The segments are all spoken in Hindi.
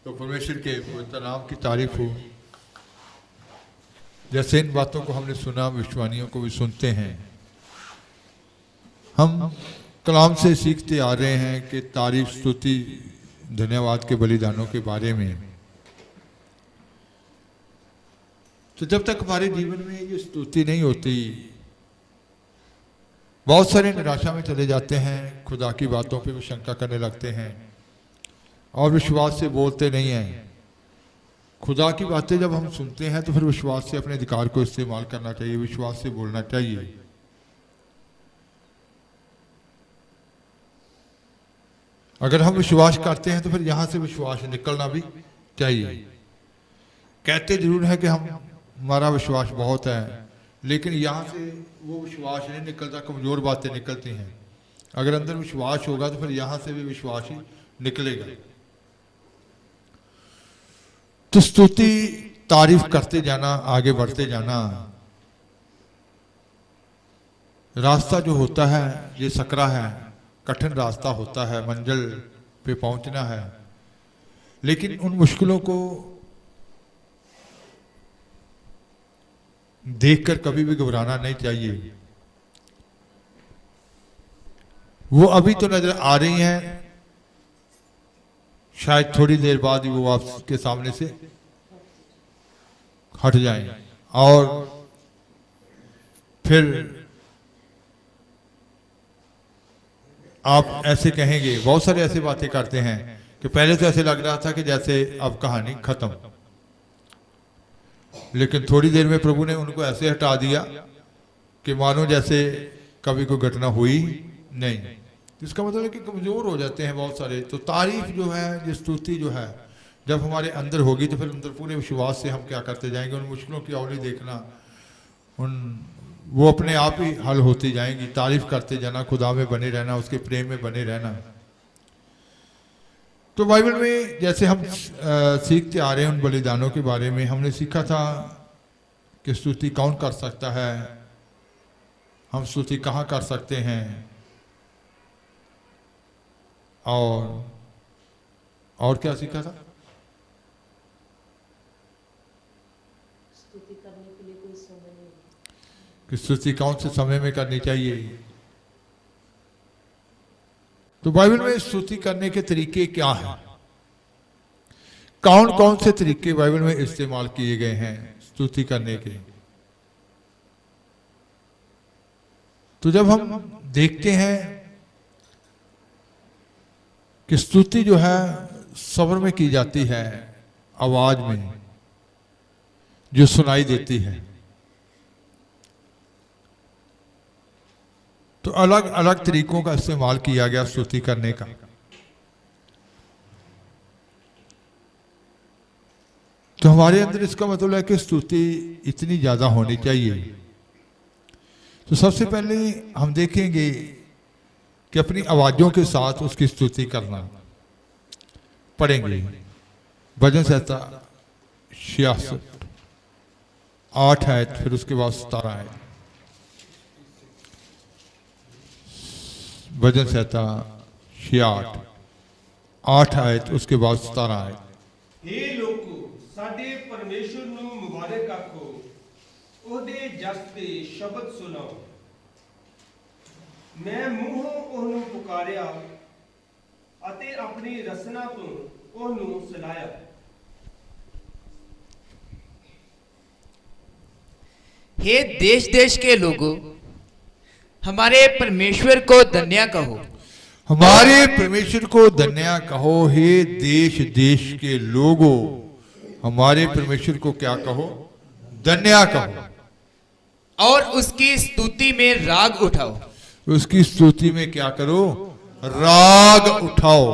तो परमेश्वर के पवित्र नाम की तारीफ हो। जैसे इन बातों को हमने सुना, विश्वानियों को भी सुनते हैं। हम कलाम से सीखते आ रहे हैं कि तारीफ, स्तुति, धन्यवाद के बलिदानों के बारे में। तो जब तक हमारे जीवन में ये स्तुति नहीं होती, बहुत सारे निराशा में चले जाते हैं, खुदा की बातों पे भी शंका करने लगते हैं और विश्वास से बोलते नहीं हैं। खुदा की बातें जब हम सुनते हैं तो फिर विश्वास से अपने अधिकार को इस्तेमाल करना चाहिए, विश्वास से बोलना चाहिए। अगर हम विश्वास करते हैं तो फिर यहां से विश्वास निकलना भी चाहिए। कहते जरूर है कि हमारा विश्वास बहुत है, लेकिन यहां से वो विश्वास नहीं निकलता, कमजोर बातें निकलती हैं। अगर अंदर विश्वास होगा तो फिर यहां से भी विश्वास ही निकलेगा। तो स्तुति, तारीफ करते जाना, आगे बढ़ते जाना। रास्ता जो होता है ये सकरा है, कठिन रास्ता होता है, मंजिल पे पहुंचना है, लेकिन उन मुश्किलों को देखकर कभी भी घबराना नहीं चाहिए। वो अभी तो नजर आ रही हैं, शायद थोड़ी देर बाद ही वो आपके सामने से हट जाएं और फिर आप ऐसे कहेंगे। बहुत सारे ऐसे बातें करते हैं कि पहले तो ऐसे लग रहा था कि जैसे अब कहानी खत्म, लेकिन थोड़ी देर में प्रभु ने उनको ऐसे हटा दिया कि मानो जैसे कभी कोई घटना हुई नहीं। इसका मतलब है कि कमजोर हो जाते हैं बहुत सारे। तो तारीफ जो है, ये स्तुति जो है, जब हमारे अंदर होगी तो फिर अंदर पूरे विश्वास से हम क्या करते जाएंगे, उन मुश्किलों की अवली देखना, वो अपने आप ही हल होती जाएंगी। तारीफ करते जाना, खुदा में बने रहना, उसके प्रेम में बने रहना। तो बाइबल में जैसे हम सीखते आ रहे हैं उन बलिदानों के बारे में, हमने सीखा था कि स्तुति कौन कर सकता है, हम स्तुति कहाँ कर सकते हैं, और क्या सीखा था? स्तुति करने के लिए कोई समय नहीं, कि स्तुति कौन से समय में करनी चाहिए। तो बाइबल में स्तुति करने के तरीके क्या हैं, कौन कौन से तरीके बाइबल में इस्तेमाल किए गए हैं स्तुति करने के। तो जब हम देखते हैं कि स्तुति जो है सब्र में की जाती है, आवाज में जो सुनाई देती है, तो अलग अलग तरीकों का इस्तेमाल किया गया स्तुति करने का। तो हमारे अंदर इसका मतलब है कि स्तुति इतनी ज्यादा होनी चाहिए। तो सबसे पहले हम देखेंगे कि अपनी आवाजों के साथ उसकी स्तुति करना। पढ़ेंगे भजन संहिता 66 8 आयत, फिर उसके बाद 17 आयत। भजन संहिता 66 8 आयत, उसके बाद 17 आयत। हे लोको, साडे परमेश्वर ਨੂੰ ਮੁਬਾਰਕ ਆਖੋ, ਉਹਦੇ ਜਸ ਦੇ ਸ਼ਬਦ ਸੁਣਾਓ। ਮੈਂ ਮੂੰਹੋਂ ਉਹਨੂੰ ਪੁਕਾਰਿਆ ਅਤੇ ਆਪਣੀ ਰਸਨਾ ਤੋਂ ਉਹਨੂੰ ਸਲਾਇਆ। हे देश देश के लोगों, हमारे परमेश्वर को धन्य कहो। हमारे परमेश्वर को धन्य कहो। हे देश देश के लोगों, हमारे परमेश्वर को क्या कहो? धन्य कहो। और उसकी स्तुति में राग उठाओ। उसकी स्तुति में क्या करो? राग उठाओ।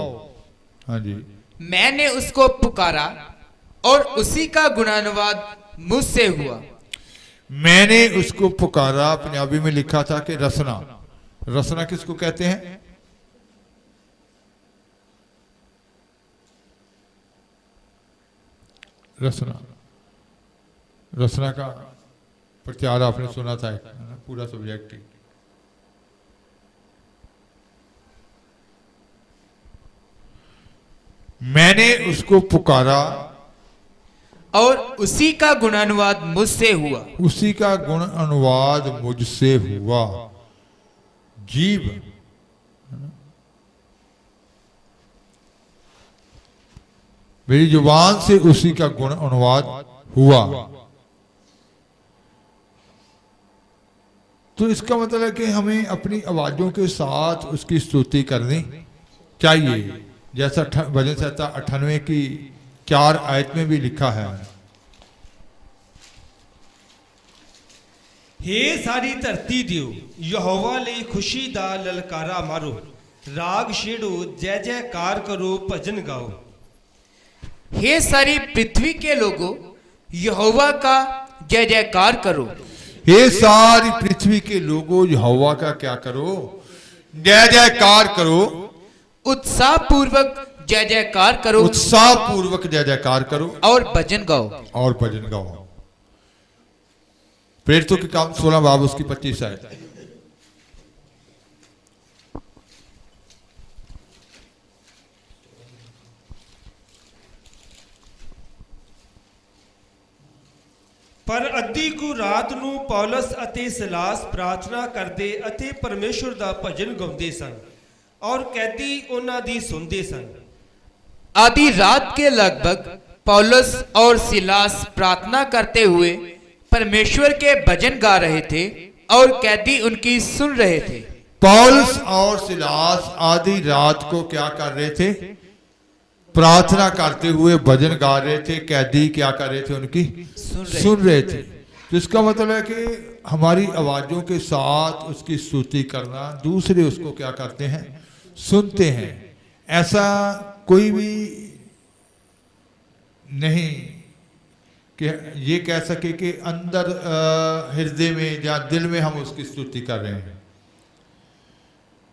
हाँ जी। मैंने उसको पुकारा और उसी का गुणानुवाद मुझसे हुआ। मैंने उसको पुकारा, पंजाबी में लिखा था कि रसना। रसना किसको कहते हैं? रसना, रसना का प्रचार आपने सुना था, पूरा सब्जेक्ट ही। मैंने उसको पुकारा, और उसी का गुणानुवाद मुझसे हुआ। उसी का गुण अनुवाद मुझसे हुआ। जीव, मेरी जुबान से उसी का गुण अनुवाद हुआ। तो इसका मतलब है कि हमें अपनी आवाजों के साथ उसकी स्तुति करनी चाहिए, जैसा भजन संहिता 98 की 4 आयत में भी लिखा है। हे सारी धरती दियो यहोवा ਲਈ खुशी ਦਾ ਲਲਕਾਰਾ ਮਾਰੋ, राग छेड़ो, जय जयकार करो, भजन गाओ। हे सारी पृथ्वी के लोगों, यहोवा का जय जयकार करो। हे सारी पृथ्वी के लोगों, यहोवा का क्या करो? जय जयकार करो। उत्साह पूर्वक जय जयकार करो, उत्साह पूर्वक जय जयकार करो और भजन गाओ। और भजन गाओ। प्रेरितों के काम 16 बाब उसकी 25 आयत। ਪਰ ਅੱਧੀ ਕੁ ਰਾਤ ਨੂੰ ਪੌਲਸ ਅਤੇ ਸਿਲਾਸ ਪ੍ਰਾਰਥਨਾ ਕਰਦੇ ਅਤੇ ਪਰਮੇਸ਼ੁਰ ਦਾ ਭਜਨ ਗਾਉਂਦੇ ਸਨ, ਔਰ ਕੈਦੀ ਉਹਨਾਂ ਦੀ ਸੁਣਦੇ ਸਨ। आधी रात के लगभग पौलुस और सिलास प्रार्थना करते हुए परमेश्वर के भजन गा रहे थे और कैदी उनकी सुन रहे थे। पौलुस और सिलास आधी रात को क्या कर रहे थे? प्रार्थना करते हुए भजन गा रहे थे। कैदी क्या कर रहे थे? उनकी सुन रहे थे। तो इसका मतलब है कि हमारी आवाजों के साथ उसकी स्तुति करना, दूसरे उसको क्या करते हैं? सुनते हैं। ऐसा कोई भी नहीं कि ये कह सके कि अंदर हृदय में या दिल में हम उसकी स्तुति कर रहे हैं।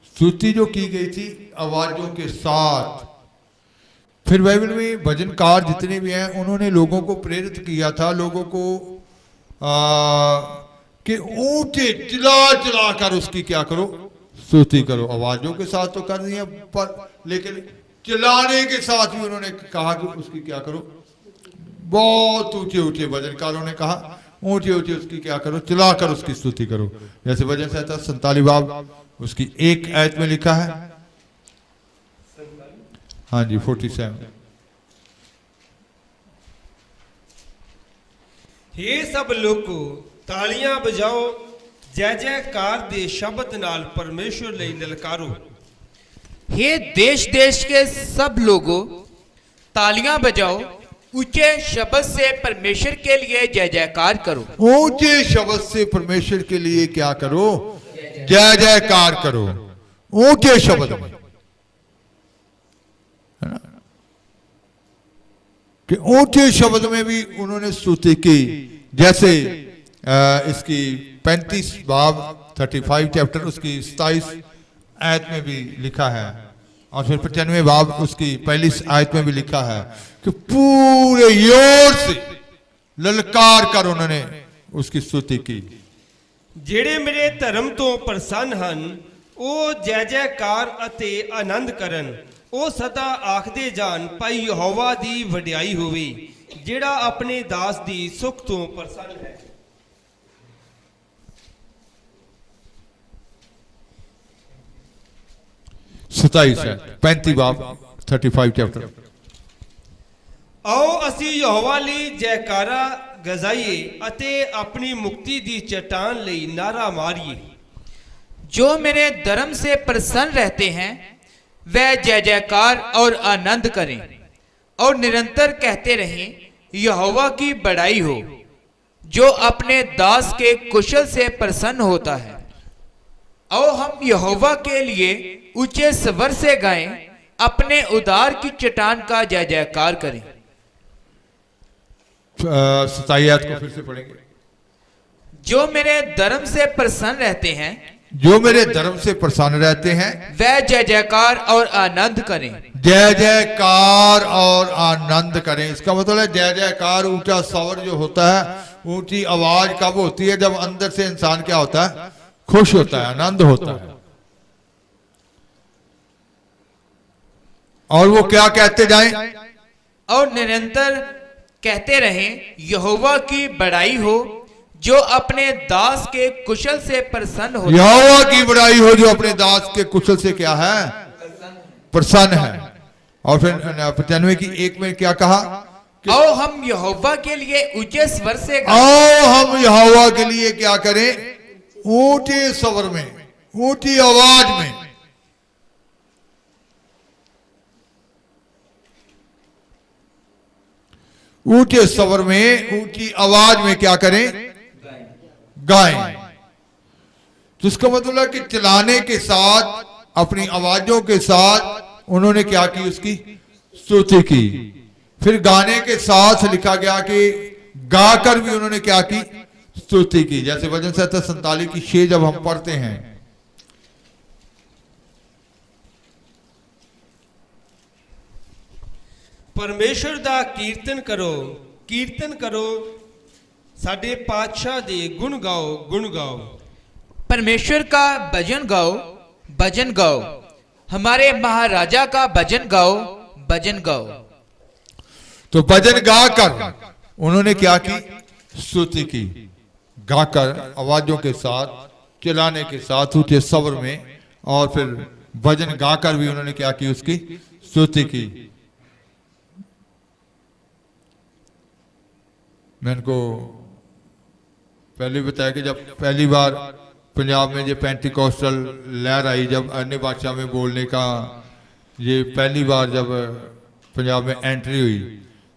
स्तुति जो की गई थी आवाजों के साथ। फिर बाइबल में भजनकार जितने भी हैं उन्होंने लोगों को प्रेरित किया था, लोगों को कि ऊंचे चिल्ला चिल्ला कर उसकी क्या करो? स्तुति करो। आवाजों के साथ तो कर दिया, पर लेकिन चिल्लाने के साथ भी उन्होंने कहा कि उसकी क्या करो? बहुत ऊंचे ऊंचे भजनकारों ने कहा ऊंचे ऊंचे उसकी क्या करो? चिल्ला कर उसकी स्तुति करो। जैसे भजन संहिता 47 बाब उसकी 1 आयत में लिखा है। हाँ जी 47। हे सब लोगो तालियां बजाओ, जय जयकार दे शब्द नाल परमेश्वर ਲਈ ललकारो। हे देश देश के सब लोगों, तालियां बजाओ, ऊंचे शब्द से परमेश्वर के लिए जय जयकार करो। ऊंचे शब्द से परमेश्वर के लिए क्या करो? जय जयकार करो। ऊंचे शब्द में, है ना? कि ऊंचे शब्द में भी उन्होंने स्तुति की। जैसे इसकी 35 बाब 35 चैप्टर उसकी 27 आयत में भी लिखा है, और फिर 95 बाब उसकी 41 आयत में भी लिखा है कि पूरे जोर से ललकार कर उन्होंने उसकी स्तुति की। ਜਿਹੜੇ ਮੇਰੇ ਧਰਮ ਤੋਂ ਪ੍ਰਸੰਨ ਹਨ ਉਹ ਜੈ ਜੈਕਾਰ ਅਤੇ ਆਨੰਦ ਕਰਨ। ਉਹ ਸਦਾ ਆਖਦੇ ਜਾਣ ਭਾਈ ਯਹੋਵਾ ਦੀ ਵਡਿਆਈ ਹੋਵੇ, ਜਿਹੜਾ ਆਪਣੇ ਦਾਸ ਦੀ ਸੁਖ ਤੋਂ ਪ੍ਰਸੰਨ ਹੈ। 27 है 35 बाब 35 चैप्टर। ਆਓ ਅਸੀਂ ਯਹੋਵਾ ਲਈ ਜੈਕਾਰਾ ਗਜ਼ਾਈਏ ਅਤੇ ਆਪਣੀ ਮੁਕਤੀ ਦੀ ਚਟਾਨ ਲਈ ਨਾਰਾ ਮਾਰੀਏ। जो मेरे धर्म से प्रसन्न रहते हैं वह जय जयकार और आनंद करें और निरंतर कहते रहें, यहोवा की बड़ाई हो, जो अपने दास के कुशल से प्रसन्न होता है। आओ हम यहोवा के लिए ऊंचे स्वर से गाएं, अपने उद्धार की चट्टान का जय जयकार करें। 27 आयत को फिर से पढ़ेंगे। जो मेरे धर्म से प्रसन्न रहते हैं, जो मेरे धर्म से प्रसन्न रहते हैं वह जय जयकार और आनंद करें। जय जयकार और आनंद करें। इसका मतलब है जय जयकार, ऊंचा स्वर जो होता है, ऊंची आवाज कब होती है? जब अंदर से इंसान क्या होता है? खुश होता है, आनंद होता है। और वो क्या कहते जाएं? और निरंतर कहते रहें, यहोवा की बड़ाई हो जो अपने दास के कुशल से प्रसन्न हो। यहोवा की बड़ाई हो जो अपने दास के कुशल से क्या है? प्रसन्न है। और फिर 95 की 1 में क्या कहा? आओ हम यहोवा के लिए ऊंचे स्वर से आओ हम यहोवा के लिए क्या करें? ऊंचे स्वर में, ऊंची आवाज में। ऊंचे स्वर में, ऊंची आवाज में क्या करें? गाएं। तो इसका मतलब है कि चलाने के साथ, अपनी आवाजों के साथ उन्होंने क्या की? उसकी स्तुति की। फिर गाने के साथ लिखा गया कि गाकर भी उन्होंने क्या की? स्तुति की। जैसे भजन संहिता 47 की 6 जब हम पढ़ते हैं, परमेश्वर दा कीर्तन करो, कीर्तन करो, साडे पातशाह दे गुण गाओ, गुण गाओ। परमेश्वर का भजन गाओ, भजन गाओ। हमारे महाराजा का भजन गाओ, भजन गाओ। तो भजन गाकर उन्होंने क्या की? स्तुति की। गाकर आवाजों के साथ, चिल्लाने के साथ, ऊंचे स्वर में, और फिर भजन गाकर भी उन्होंने क्या की? उसकी स्तुति की। मैंने को पहले बताया कि जब पहली बार पंजाब में ये पेंटिकॉस्टल लहर आई, जब अन्य भाषा में बोलने का ये पहली बार जब पंजाब में एंट्री हुई,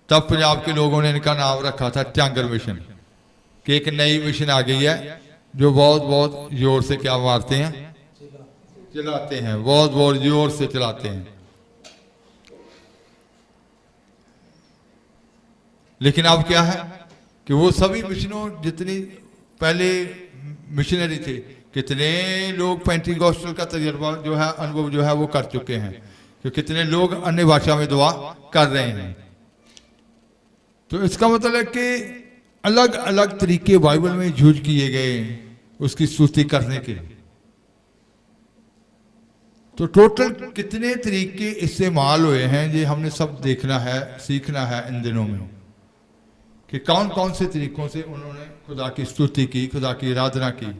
तब पंजाब के लोगों ने इनका नाम रखा था टियांगर मिशन, कि एक नई मिशन आ गई है जो बहुत बहुत जोर से क्या मारते हैं? चलाते हैं, बहुत बहुत जोर से चलाते हैं। लेकिन अब क्या है कि वो सभी मिशनों, जितनी पहले मिशनरी थे, कितने लोग पेंटिकॉस्टल का तजर्बा जो है, अनुभव जो है वो कर चुके हैं, कि कितने लोग अन्य भाषा में दुआ कर रहे हैं। तो इसका मतलब है कि अलग अलग तरीके बाइबल में यूज किए गए उसकी स्तुति करने के। तो टोटल कितने तरीके इस्तेमाल हुए हैं ये हमने सब देखना है, सीखना है इन दिनों में, कि कौन कौन से तरीकों से उन्होंने खुदा की स्तुति की, खुदा की आराधना की।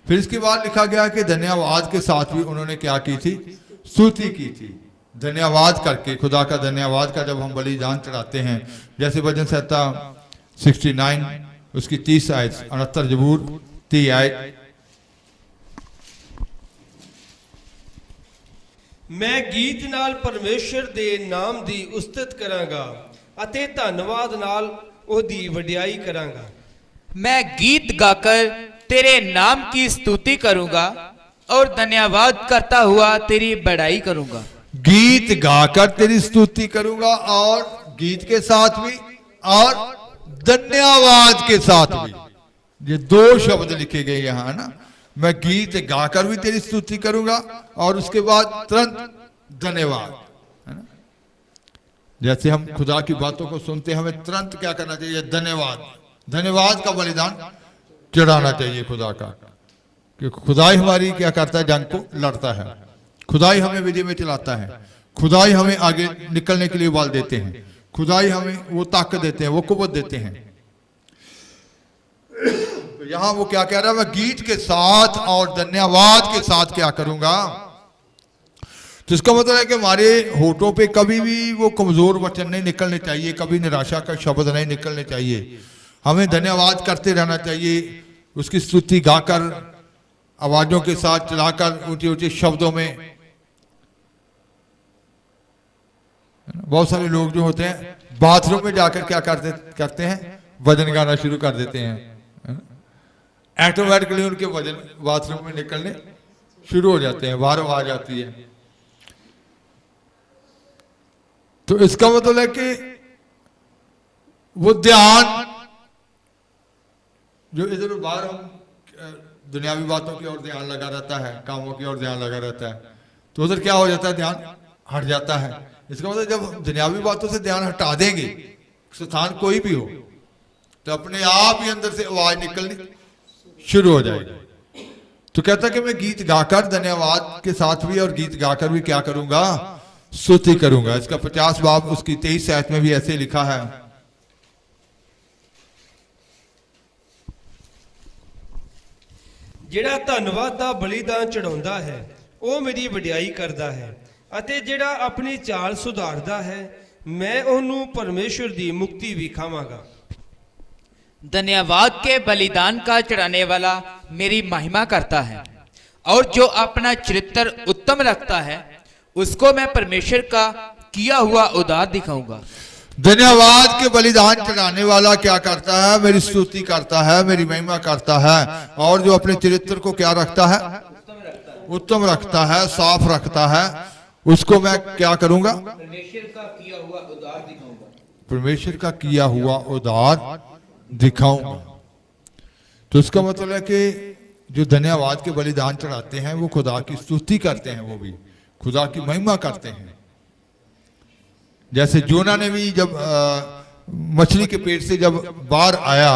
फिर इसके बाद लिखा गया कि धन्यवाद के साथ भी उन्होंने क्या की थी? स्तुति की थी। धन्यवाद करके, खुदा का धन्यवाद का जब हम बलिदान चढ़ाते हैं, जैसे भजन संहिता 69 उसकी 30 आयत, 69 जबूर 30 आयत, मैं गीत नाल परमेश्वर दे नाम दी उस्तत करांगा अते धन्नवाद नाल ओदी वडियाई करांगा। मैं गीत गाकर तेरे नाम की स्तुति करूंगा और धन्यवाद करता हुआ तेरी बड़ाई करूंगा। गीत गाकर तेरी स्तुति करूंगा, और गीत के साथ भी और धन्यवाद के साथ भी। ये दो शब्द लिखे गए यहाँ ना, मैं गीत गाकर भी तेरी स्तुति करूंगा और उसके बाद तुरंत धन्यवाद, है ना। जैसे हम खुदा की बातों को सुनते हैं, हमें तुरंत क्या करना चाहिए? धन्यवाद, धन्यवाद का बलिदान चढ़ाना चाहिए खुदा का, क्योंकि खुदा ही हमारी क्या करता है? जंग को लड़ता है, खुदा ही हमें विजय में चलाता है, खुदा ही हमें आगे निकलने के लिए बल देते हैं, खुदा ही हमें वो ताकत देते हैं, वो कुव्वत देते हैं। तो यहां वो क्या कह रहा है? मैं गीत के साथ और धन्यवाद के साथ क्या करूंगा? तो इसका मतलब है कि हमारे होठों पे कभी भी वो कमजोर वचन नहीं निकलने चाहिए, कभी निराशा का शब्द नहीं निकलने चाहिए। हमें धन्यवाद करते रहना चाहिए, उसकी स्तुति गाकर, आवाजों के साथ चलाकर, ऊंचे ऊंचे शब्दों में। बहुत सारे लोग जो होते हैं बाथरूम में जाकर क्या करते हैं? भजन गाना शुरू कर देते हैं, ऑटोमेटिकली उनके भजन बाथरूम में निकलने शुरू हो जाते हैं, बाहर आवाज आती है। तो इसका मतलब है कि वो ध्यान जो इधर बाहर हम दुनियावी बातों की ओर ध्यान लगा रहता है, कामों की ओर ध्यान लगा रहता है, तो उधर क्या हो जाता है? ध्यान हट जाता है। इसका मतलब जब हम दुनियावी बातों से ध्यान हटा देंगे, स्थान कोई भी हो, तो अपने आप ही अंदर से आवाज निकलनी शुरू हो जाएगी। तो कहता कि मैं गीत गाकर, धन्यवाद के साथ भी और गीत गाकर भी क्या करूंगा? स्तुति करूंगा। इसका 50 बाब उसकी 23 आयत में भी ऐसे लिखा है। ਜਿਹੜਾ ਧੰਨਵਾਦ ਦਾ ਬਲੀਦਾਨ ਚੜਾਉਂਦਾ ਹੈ ਉਹ ਮੇਰੀ ਵਡਿਆਈ ਕਰਦਾ ਹੈ, ਅਤੇ ਜਿਹੜਾ ਆਪਣੀ ਚਾਲ ਸੁਧਾਰਦਾ ਹੈ ਮੈਂ ਉਹਨੂੰ ਪਰਮੇਸ਼ਵਰ ਦੀ ਮੁਕਤੀ ਵਿਖਾਵਾਂਗਾ। धन्यवाद के बलिदान का चढ़ाने वाला मेरी महिमा करता है, और जो अपना चरित्र उत्तम रखता है उसको मैं परमेश्वर का किया हुआ उद्धार दिखाऊंगा। धन्यवाद के बलिदान चढ़ाने वाला क्या करता है? मेरी स्तुति करता है, मेरी महिमा करता है, और जो अपने चरित्र को क्या रखता है? उत्तम रखता है, साफ रखता है, उसको मैं क्या करूंगा? परमेश्वर का किया हुआ उद्धार दिखाऊंगा। परमेश्वर का किया हुआ उद्धार दिखाऊंगा। तो इसका मतलब है कि जो धन्यवाद के बलिदान चढ़ाते हैं वो खुदा की स्तुति करते हैं, वो भी खुदा की महिमा करते हैं। जैसे जोना ने भी जब मछली के पेट से जब बाहर आया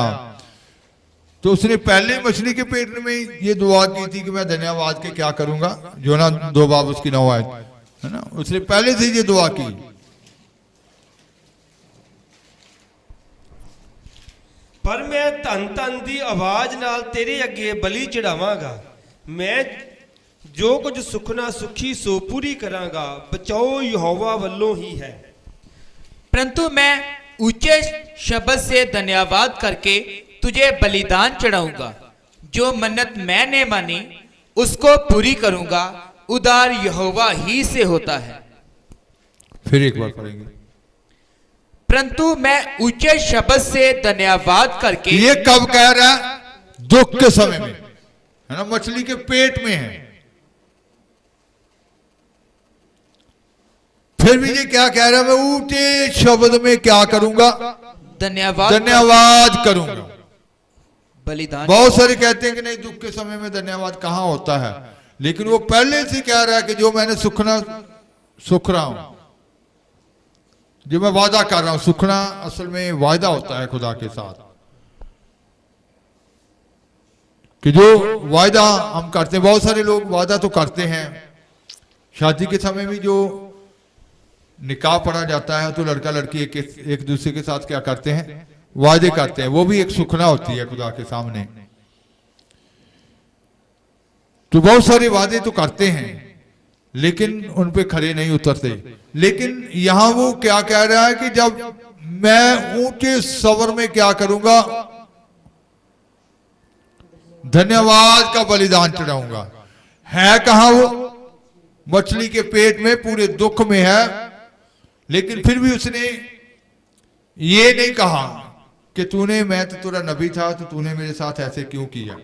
तो उसने पहले मछली के पेट में ये दुआ की थी कि मैं धन्यवाद के क्या करूंगा। जोना 2 बाब उसकी 9 आयत है ना, उसने पहले से ये दुआ की। ਪਰ ਮੈਂ ਧੰਨ ਧੰਨ ਦੀ ਆਵਾਜ਼ ਨਾਲ ਤੇਰੇ ਅੱਗੇ ਬਲੀ ਚੜਾਵਾਂਗਾ। ਮੈਂ ਜੋ ਕੁਝ ਸੁਖਨਾ ਸੁਖੀ ਸੋ ਪੂਰੀ ਕਰਾਂਗਾ, ਬਚਾਓ ਯਹੋਵਾ ਵੱਲੋਂ ਹੀ ਹੈ। परंतु मैं ऊंचे शब्द से धन्यवाद करके तुझे बलिदान चढ़ाऊंगा। जो मन्नत मैंने मानी उसको पूरी करूंगा, उद्धार यहोवा ही से होता है। फिर एक बार पढ़ेंगे। परंतु मैं ऊंचे शब्द से धन्यवाद करके, ये कब कह रहा है? दुख के समय में, है ना, मछली के पेट में है। फिर भी ये क्या कह रहा है? मैं ऊंचे शब्द में क्या करूंगा? धन्यवाद करूंगा। बलिदान। बहुत सारे कहते हैं कि नहीं, दुख के समय में धन्यवाद कहां होता है, लेकिन वो पहले से कह रहा है कि जो मैंने सुख रहा हूं, जो मैं वादा कर रहा हूं। सुखना असल में वायदा होता है खुदा के साथ, कि जो वायदा हम करते हैं, बहुत सारे लोग वादा तो करते हैं। शादी के समय भी जो निकाह पढ़ा जाता है तो लड़का लड़की एक दूसरे के साथ क्या करते हैं? वादे करते हैं। वो भी एक सुखना होती है खुदा के सामने। तो बहुत सारे वादे तो करते हैं लेकिन उन पे खरे नहीं उतरते। लेकिन यहां वो क्या कह रहा है कि जब मैं ऊंचे स्वर में क्या करूंगा? धन्यवाद का बलिदान चढ़ाऊंगा। है कहां वो? मछली के पेट में, पूरे दुख में है। लेकिन फिर भी उसने ये नहीं कहा कि तूने, मैं तो तेरा नबी था तो तूने मेरे साथ ऐसे क्यों किया।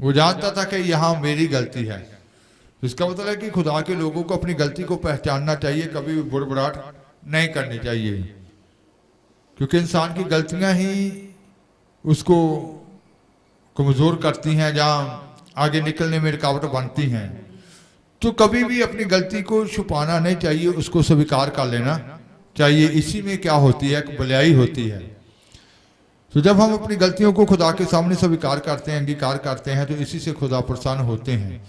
वो जानता था कि यहां मेरी गलती है। इसका मतलब है कि खुदा के लोगों को अपनी गलती को पहचानना चाहिए, कभी भी बुड़बुड़ाहट नहीं करनी चाहिए, क्योंकि इंसान की गलतियां ही उसको कमजोर करती हैं, जहां आगे निकलने में रुकावट बनती हैं। तो कभी भी अपनी गलती को छुपाना नहीं चाहिए, उसको स्वीकार कर लेना चाहिए। इसी में क्या होती है? एक भलाई होती है। तो जब हम अपनी गलतियों को खुदा के सामने स्वीकार करते हैं, अंगीकार करते हैं, तो इसी से खुदा प्रसन्न होते हैं।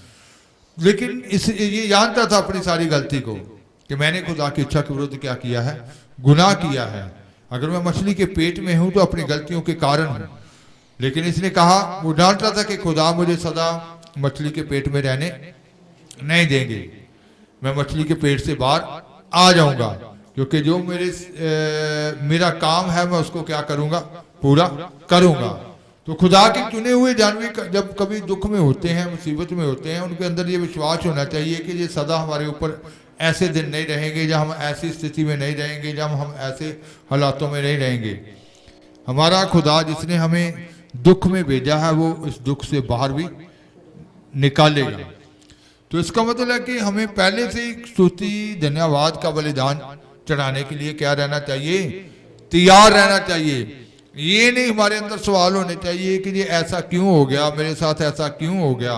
लेकिन ये जानता था अपनी सारी गलती को कि मैंने खुदा की इच्छा के विरुद्ध क्या किया है? गुनाह किया है। अगर मैं मछली के पेट में हूं तो अपनी गलतियों के कारण हूं। लेकिन इसने कहा, वो जानता था कि खुदा मुझे सदा मछली के पेट में रहने नहीं देंगे, मैं मछली के पेट से बाहर आ जाऊंगा, क्योंकि जो मेरा काम है मैं उसको क्या करूंगा? पूरा करूंगा। तो खुदा के चुने हुए जानवर जब कभी दुख में होते हैं, मुसीबत में होते हैं, उनके अंदर ये विश्वास होना चाहिए कि ये सदा हमारे ऊपर ऐसे दिन नहीं रहेंगे, जब हम ऐसी स्थिति में नहीं रहेंगे, जब हम ऐसे हालातों में नहीं रहेंगे। हमारा खुदा जिसने हमें दुख में भेजा है वो इस दुख से बाहर भी निकालेगा। तो इसका मतलब है कि हमें पहले से स्तुति, धन्यवाद का बलिदान चढ़ाने के लिए क्या रहना चाहिए? तैयार रहना चाहिए। ये नहीं हमारे अंदर सवाल होने चाहिए कि ये ऐसा क्यों हो गया, मेरे साथ ऐसा क्यों हो गया।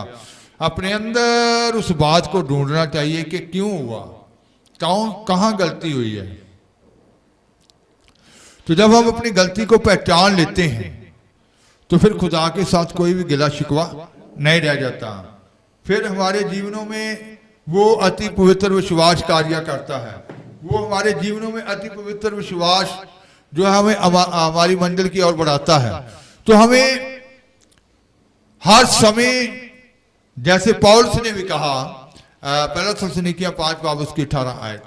अपने अंदर उस बात को ढूंढना चाहिए कि क्यों हुआ, कहां गलती हुई है। तो जब हम अपनी गलती को पहचान लेते हैं तो फिर खुदा के साथ कोई भी गिला शिकवा नहीं रह जाता। फिर हमारे जीवनों में वो अति पवित्र विश्वास कार्य करता है। वो हमारे जीवनों में अति पवित्र विश्वास जो है हमें हमारी मंजिल की ओर बढ़ाता है। तो हमें हर समय, जैसे पौलुस ने भी कहा, पहला थिस्सलुनीकियों 5 बाब उसकी 18 आयत,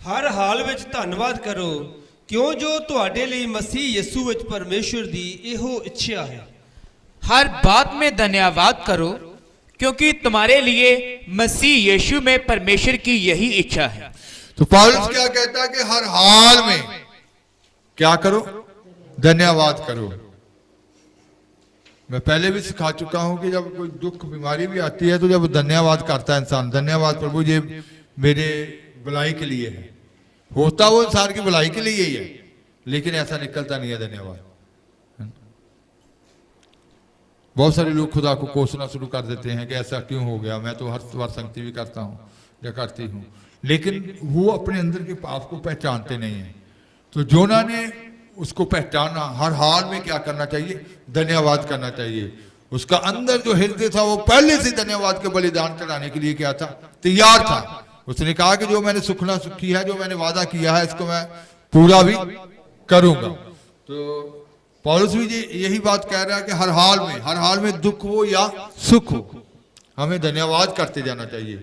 ਹਰ ਹਾਲ ਵਿੱਚ ਧੰਨਵਾਦ ਕਰੋ, ਕਿਉਂ ਜੋ ਤੁਹਾਡੇ ਲਈ ਮਸੀਹ ਯਿਸੂ ਵਿੱਚ ਪਰਮੇਸ਼ਵਰ ਦੀ ਇਹੋ ਇੱਛਾ ਹੈ। हर बात में धन्यवाद करो, क्योंकि तुम्हारे लिए मसीह यीशु में परमेश्वर की यही इच्छा है। तो पौलुस क्या कहता है कि हर हाल में क्या करो, धन्यवाद करो। मैं पहले भी सिखा चुका हूं कि जब कोई दुख बीमारी भी आती है तो जब धन्यवाद करता है इंसान, धन्यवाद प्रभु ये मेरे भलाई के लिए है, होता वो इंसान की भलाई के लिए ही है, लेकिन ऐसा निकलता नहीं है धन्यवाद। बहुत सारे लोग खुदा को कोसना शुरू कर देते हैं कि ऐसा क्यों हो गया, मैं तो हर बार संगति भी करता हूँ या करती हूँ, लेकिन वो अपने अंदर के पाप को पहचानते नहीं हैं। तो जोना ने उसको पहचाना, हर हाल में क्या करना चाहिए, धन्यवाद करना चाहिए। उसका अंदर जो हृदय था वो पहले से धन्यवाद के बलिदान चढ़ाने के लिए क्या था, तैयार था। उसने कहा कि जो मैंने सुखना सुखी है, जो मैंने वादा किया है, इसको मैं पूरा भी करूंगा। तो पौलुस भी यही बात कह रहा है कि हर हाल में दुख हो या सुख हो, हमें धन्यवाद करते जाना चाहिए।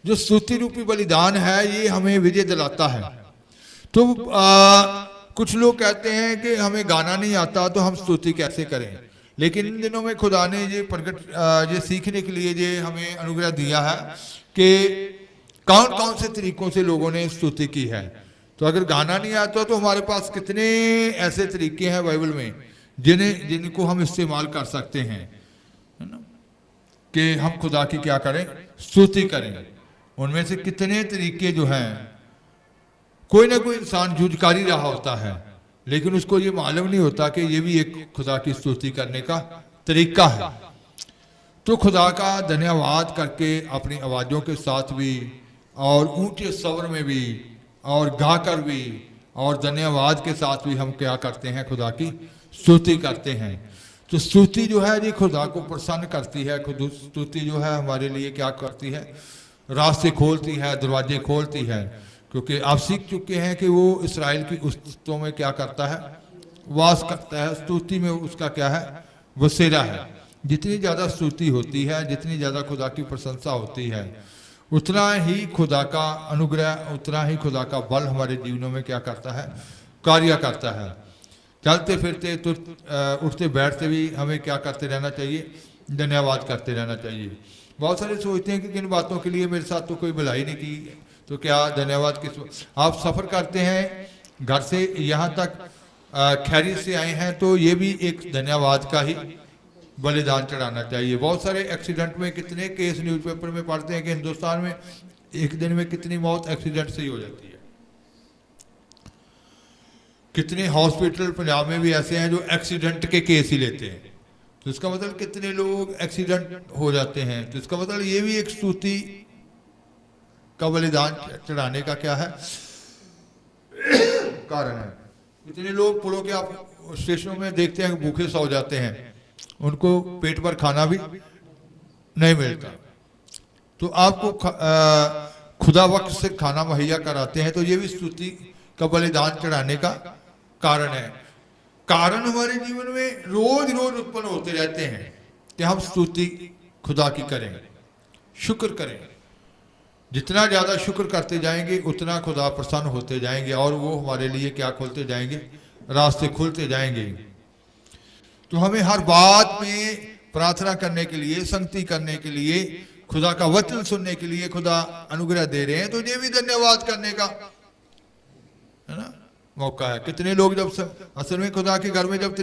जो स्तुति रूपी बलिदान है ये हमें विजय दिलाता है। तो कुछ लोग कहते हैं कि हमें गाना नहीं आता तो हम स्तुति कैसे करें, लेकिन इन दिनों में खुदा ने ये सीखने के लिए ये हमें अनुग्रह दिया है कि कौन कौन से तरीकों से लोगों ने स्तुति की है। तो अगर गाना नहीं आता तो हमारे पास कितने ऐसे तरीके हैं बाइबल में जिनको हम इस्तेमाल कर सकते हैं, है ना, कि हम खुदा की क्या करें, स्तुति करें। उनमें से कितने तरीके जो हैं, कोई ना कोई इंसान जूझकारी रहा होता है, लेकिन उसको ये मालूम नहीं होता कि ये भी एक खुदा की स्तुति करने का तरीका है। तो खुदा का धन्यवाद करके अपनी आवाज़ों के साथ भी और ऊंचे स्वर में भी और गाकर भी और धन्यवाद के साथ भी हम क्या करते हैं, खुदा की स्तुति करते हैं। तो स्तुति जो है ये खुदा को प्रसन्न करती है। खुद स्तुति जो है हमारे लिए क्या करती है, रास्ते खोलती है, दरवाजे खोलती है। क्योंकि आप सीख चुके हैं कि वो इस्राएल की उस्तों में क्या करता है, वास करता है। स्तुति में उसका क्या है, बसेरा है। जितनी ज़्यादा स्तुति होती है, जितनी ज़्यादा खुदा की प्रशंसा होती है, उतना ही खुदा का अनुग्रह, उतना ही खुदा का बल हमारे जीवनों में क्या करता है, कार्य करता है। चलते फिरते तो उठते बैठते भी हमें क्या करते रहना चाहिए, धन्यवाद करते रहना चाहिए। बहुत सारे सोचते हैं कि किन बातों के लिए मेरे साथ तो कोई भलाई नहीं की, तो क्या धन्यवाद किस। आप सफ़र करते हैं घर से यहाँ तक खैरियत से आए हैं तो ये भी एक धन्यवाद का ही बलिदान चढ़ाना चाहिए। बहुत सारे एक्सीडेंट में कितने केस न्यूज़पेपर में पढ़ते हैं कि हिंदुस्तान में एक दिन में कितनी मौत एक्सीडेंट से ही हो जाती है। कितने हॉस्पिटल पंजाब में भी ऐसे हैं जो एक्सीडेंट के केस ही लेते हैं। तो इसका मतलब कितने लोग एक्सीडेंट हो जाते हैं। तो इसका मतलब ये भी एक स्तुति का बलिदान चढ़ाने का क्या है, कारण है। कितने लोग पुलों के आप स्टेशनों में देखते हैं भूखे सो जाते हैं, उनको पेट पर खाना भी नहीं मिलता, तो आपको खुदा वक्त से खाना मुहैया कराते हैं। तो ये भी स्तुति का बलिदान चढ़ाने का कारण है। कारण हमारे जीवन में रोज रोज उत्पन्न होते रहते हैं कि हम स्तुति खुदा की करें, शुक्र करें। जितना ज़्यादा शुक्र करते जाएंगे उतना खुदा प्रसन्न होते जाएंगे और वो हमारे लिए क्या खोलते जाएंगे, रास्ते खुलते जाएंगे। तो हमें हर बात में प्रार्थना करने के लिए, संगति करने के लिए, खुदा का वचन सुनने के लिए खुदा अनुग्रह दे रहे हैं। तो ये भी धन्यवाद करने का है ना मौका है। कितने लोग जब असल में खुदा के घर में जब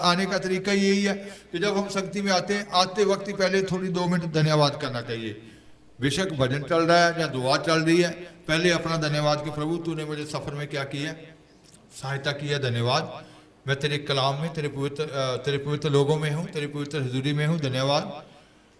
आने का तरीका यही है कि जब हम संगति में आते हैं, आते वक्त ही पहले थोड़ी 2 मिनट धन्यवाद करना चाहिए। बेशक भजन चल रहा है या दुआ चल रही है, पहले अपना धन्यवाद कि प्रभु तूने मुझे सफर में क्या किया, सहायता की है, धन्यवाद। मैं तेरे कलाम में, तेरे पवित्र लोगों में हूँ, तेरे पवित्र हजूरी में हूँ, धन्यवाद।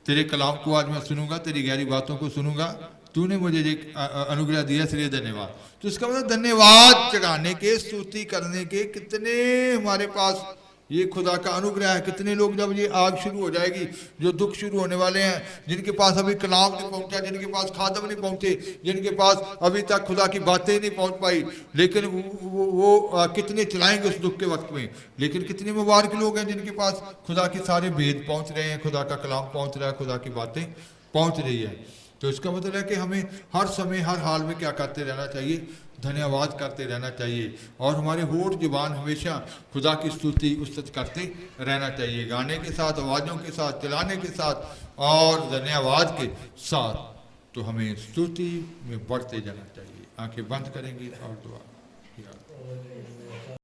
तेरे कलाम को आज मैं सुनूंगा, तेरी गहरी बातों को सुनूंगा, तूने मुझे ये अनुग्रह दिया, इसलिए धन्यवाद। तो इसका मतलब धन्यवाद चढ़ाने के, स्तुति करने के कितने हमारे पास ये खुदा का अनुग्रह है। कितने लोग जब ये आग शुरू हो जाएगी, जो दुख शुरू होने वाले हैं, जिनके पास अभी कलाम नहीं पहुंचा, जिनके पास खादम नहीं पहुंचे, जिनके पास अभी तक खुदा की बातें नहीं पहुंच पाई, लेकिन वो कितने चलाएंगे उस दुख के वक्त में। लेकिन कितने मुबारक लोग हैं जिनके पास खुदा के सारे भेद पहुंच रहे हैं, खुदा का कलाम पहुंच रहा है, खुदा की बातें पहुंच रही है। तो इसका मतलब है कि हमें हर समय हर हाल में क्या करते रहना चाहिए, धन्यवाद करते रहना चाहिए। और हमारे होठ जुबान हमेशा खुदा की स्तुति उस्तत करते रहना चाहिए, गाने के साथ, आवाज़ों के साथ, चलाने के साथ और धन्यवाद के साथ। तो हमें स्तुति में बढ़ते जाना चाहिए। आंखें बंद करेंगे और दुआ किया।